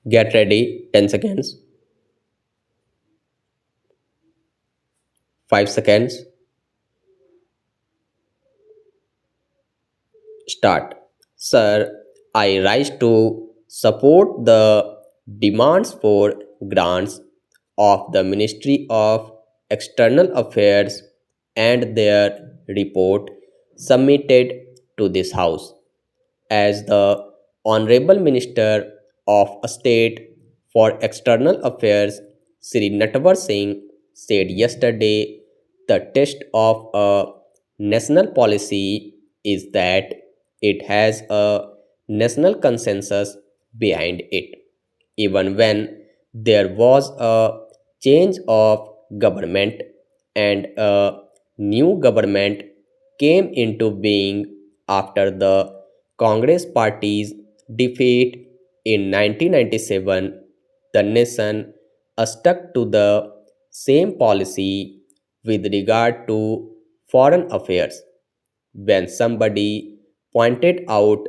Get ready, 10 seconds, 5 seconds, start. Sir, I rise to support the demands for grants of the Ministry of External Affairs and their report submitted to this House. As the Honorable Minister of State for External Affairs, Sri Natwar Singh, said yesterday, the test of a national policy is that it has a national consensus behind it. Even when there was a change of government and a new government came into being after the Congress Party's defeat in 1997, the nation stuck to the same policy with regard to foreign affairs. When somebody pointed out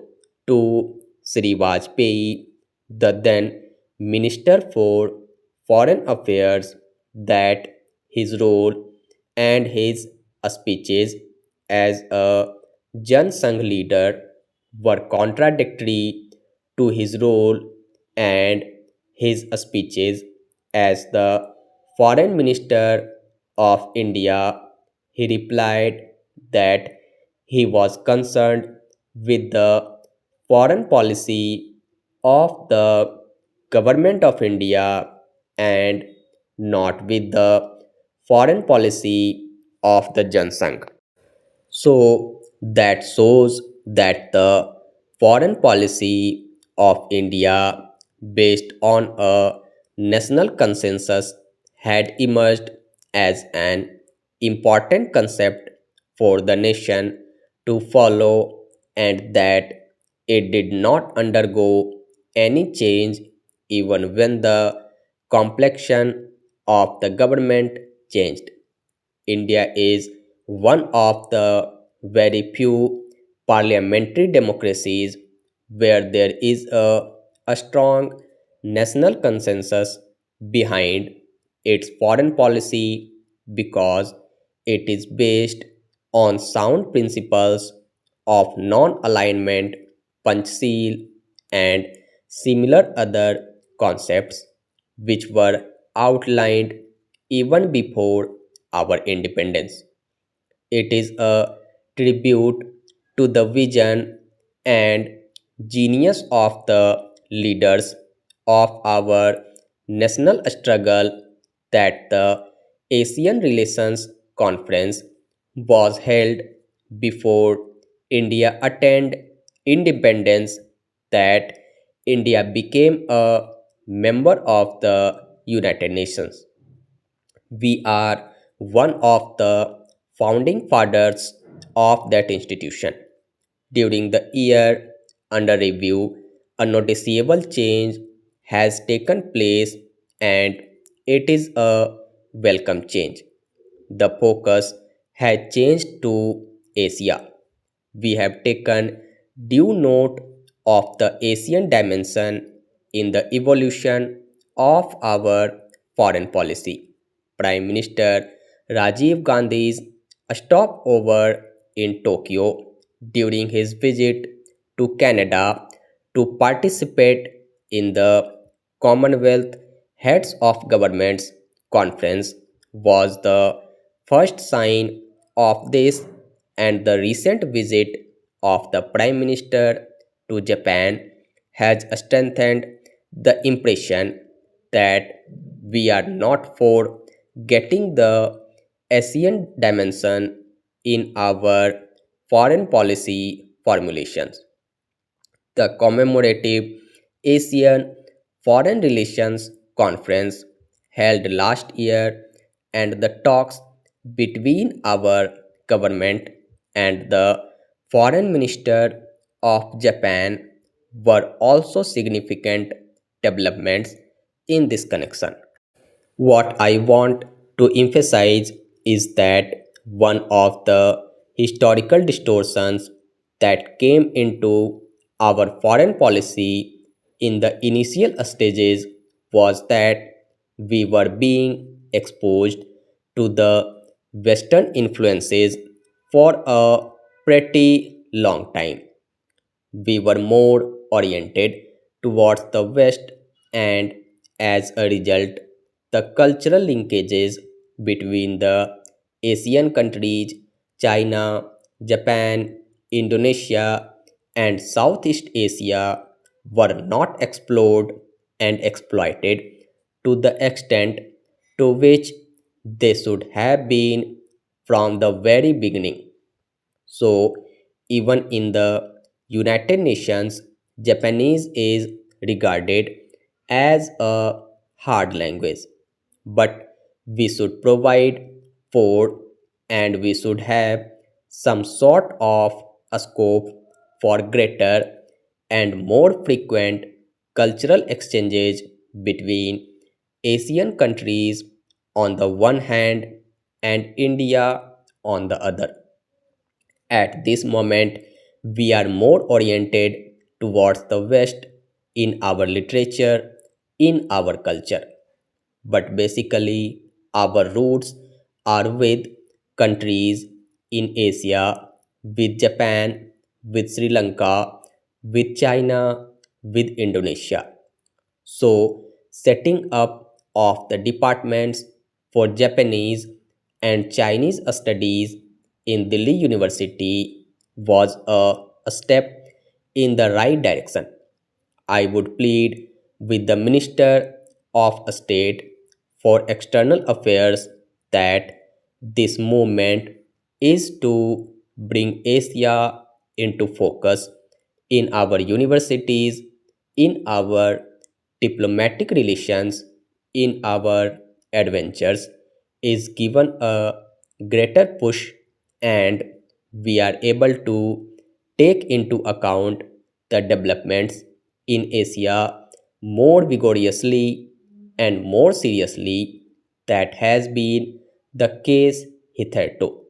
to Sri Vajpayee, the then Minister for Foreign Affairs, that his role and his speeches as a Jan Sangh leader were contradictory to his role and his speeches as the Foreign Minister of India, he replied that he was concerned with the foreign policy of the government of India and not with the foreign policy of the Jansangh. So that shows that the foreign policy of India, based on a national consensus, had emerged as an important concept for the nation to follow, and that it did not undergo any change even when the complexion of the government changed. India is one of the very few parliamentary democracies where there is a strong national consensus behind its foreign policy because it is based on sound principles of non alignment, Panchsheel, and similar other concepts which were outlined even before our independence. It is a tribute to the vision and genius of the leaders of our national struggle that the Asian Relations Conference was held before India attained independence, that India became a member of the United Nations. We are one of the founding fathers of that institution. During the year under review, a noticeable change has taken place, and it is a welcome change. The focus has changed to Asia. We have taken due note of the Asian dimension in the evolution of our foreign policy. Prime Minister Rajiv Gandhi's stopover in Tokyo during his visit to Canada to participate in the Commonwealth Heads of Governments Conference was the first sign of this, and the recent visit of the Prime Minister to Japan has strengthened the impression that we are not for getting the ASEAN dimension in our foreign policy formulations. The commemorative Asian Foreign Relations Conference held last year, and the talks between our government and the foreign minister of Japan were also significant developments in this connection. What I want to emphasize is that one of the historical distortions that came into our foreign policy in the initial stages was that we were being exposed to the Western influences for a pretty long time. We were more oriented towards the West, and as a result, the cultural linkages between the Asian countries, China, Japan, Indonesia, and Southeast Asia, were not explored and exploited to the extent to which they should have been from the very beginning. So, even in the United Nations, Japanese is regarded as a hard language. But we should provide for and we should have some sort of a scope for greater and more frequent cultural exchanges between Asian countries on the one hand and India on the other. At this moment, we are more oriented towards the West in our literature, in our culture. But basically, our roots are with countries in Asia, with Japan, with Sri Lanka, with China, with Indonesia. So, setting up of the departments for Japanese and Chinese studies in Delhi University was a step in the right direction. I would plead with the Minister of State for External Affairs that this movement is to bring Asia into focus in our universities, in our diplomatic relations, in our adventures, is given a greater push, and we are able to take into account the developments in Asia more vigorously and more seriously that has been the case hitherto.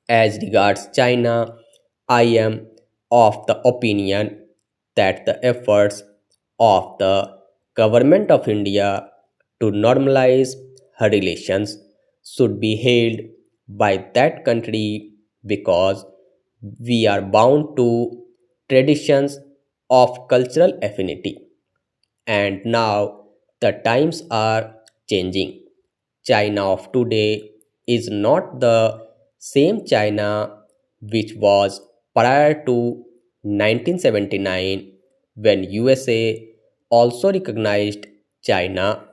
As regards China, I am of the opinion that the efforts of the government of India to normalize her relations should be hailed by that country because we are bound to traditions of cultural affinity. And now the times are changing. China of today is not the same China which was prior to 1979 when USA also recognized China,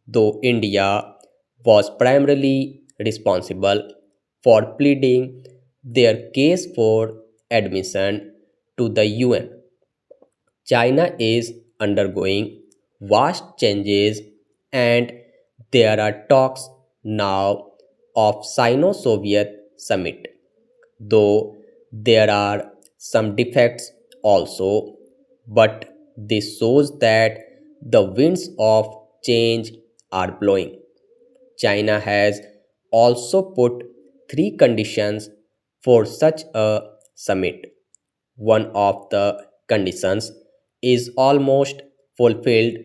though India was primarily responsible for pleading their case for admission to the UN. China is undergoing vast changes, and there are talks now of Sino Soviet summit, though there are some defects also, but this shows that the winds of change are blowing. China has also put three conditions for such a summit. One of the conditions is almost fulfilled,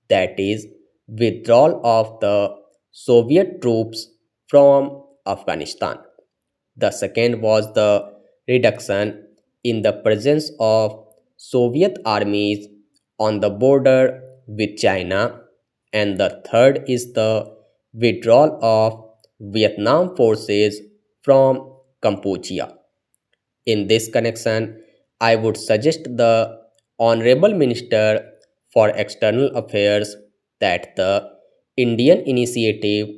that is, withdrawal of the Soviet troops from Afghanistan. The second was the reduction in the presence of Soviet armies on the border with China, and the third is the withdrawal of Vietnam forces from Cambodia. In this connection, I would suggest the Honorable Minister for External Affairs that the Indian initiative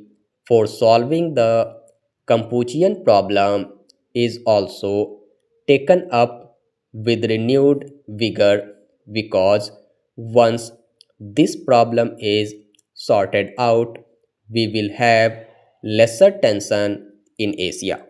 for solving the Cambodian problem is also taken up with renewed vigor because once this problem is sorted out, we will have lesser tension in Asia.